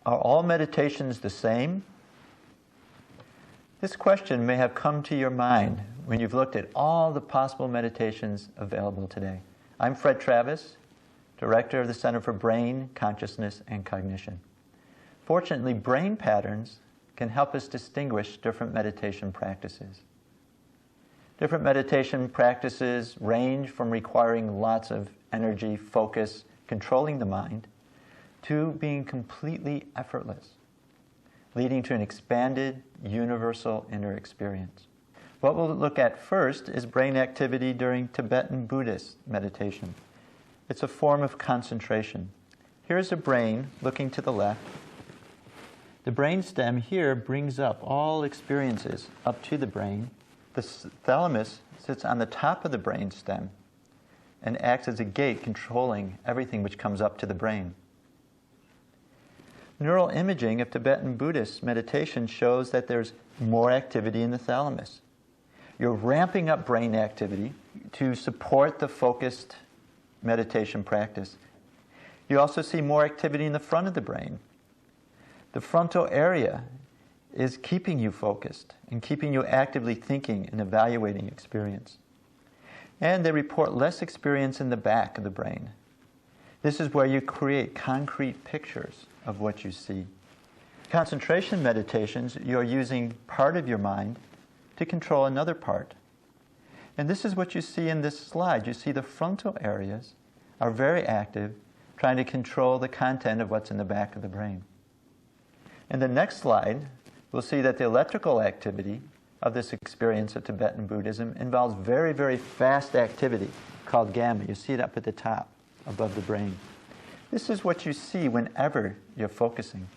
Are all meditations the same? This question may have come to your mind when you've looked at all the possible meditations available today. I'm Fred Travis, Director of the Center for Brain, Consciousness, and Cognition. Fortunately, brain patterns can help us distinguish different meditation practices. Different meditation practices range from requiring lots of energy, focus, controlling the mind, to being completely effortless, leading to an expanded, universal inner experience. What we'll look at first is brain activity during Tibetan Buddhist meditation. It's a form of concentration. Here's a brain looking to the left. The brain stem here brings up all experiences up to the brain. The thalamus sits on the top of the brain stem and acts as a gate controlling everything which comes up to the brain. Neural imaging of Tibetan Buddhist meditation shows that there's more activity in the thalamus. You're ramping up brain activity to support the focused meditation practice. You also see more activity in the front of the brain. The frontal area is keeping you focused and keeping you actively thinking and evaluating experience. And they report less experience in the back of the brain. This is where you create concrete pictures of what you see. Concentration meditations, you're using part of your mind to control another part. And this is what you see in this slide. You see the frontal areas are very active, trying to control the content of what's in the back of the brain. In the next slide, we'll see that the electrical activity of this experience of Tibetan Buddhism involves very, very fast activity called gamma. You see it up at the top, above the brain. This is what you see whenever you're focusing.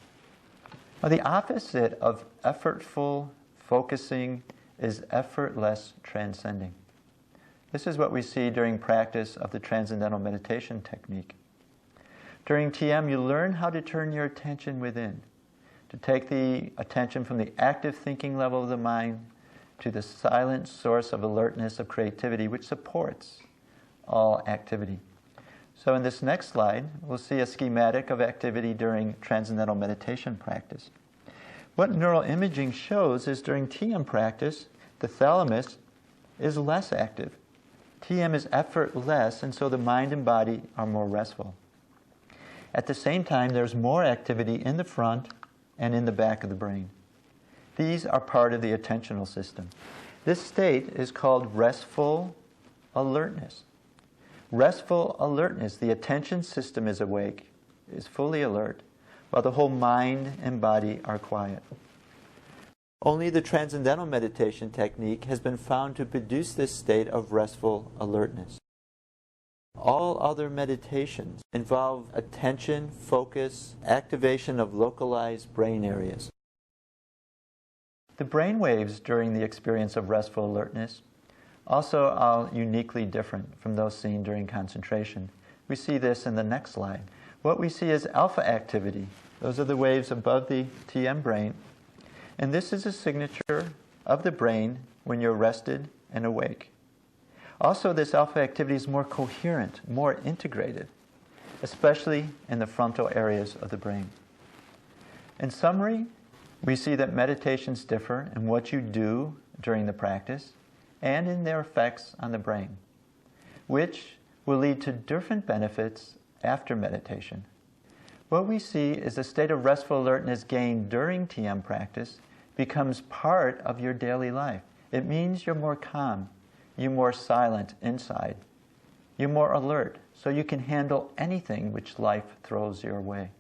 Now, the opposite of effortful focusing is effortless transcending. This is what we see during practice of the Transcendental Meditation technique. During TM, you learn how to turn your attention within, to take the attention from the active thinking level of the mind to the silent source of alertness, of creativity, which supports all activity. So in this next slide, we'll see a schematic of activity during transcendental meditation practice. What neural imaging shows is during TM practice, the thalamus is less active. TM is effortless, and so the mind and body are more restful. At the same time, there's more activity in the front and in the back of the brain. These are part of the attentional system. This state is called restful alertness. Restful alertness, the attention system is awake, is fully alert, while the whole mind and body are quiet. Only the transcendental meditation technique has been found to produce this state of restful alertness. All other meditations involve attention, focus, activation of localized brain areas. The brain waves during the experience of restful alertness also are uniquely different from those seen during concentration. We see this in the next slide. What we see is alpha activity. Those are the waves above the TM brain. And this is a signature of the brain when you're rested and awake. Also, this alpha activity is more coherent, more integrated, especially in the frontal areas of the brain. In summary, we see that meditations differ in what you do during the practice and in their effects on the brain, which will lead to different benefits after meditation. What we see is a state of restful alertness gained during TM practice becomes part of your daily life. It means you're more calm, you're more silent inside, you're more alert, so you can handle anything which life throws your way.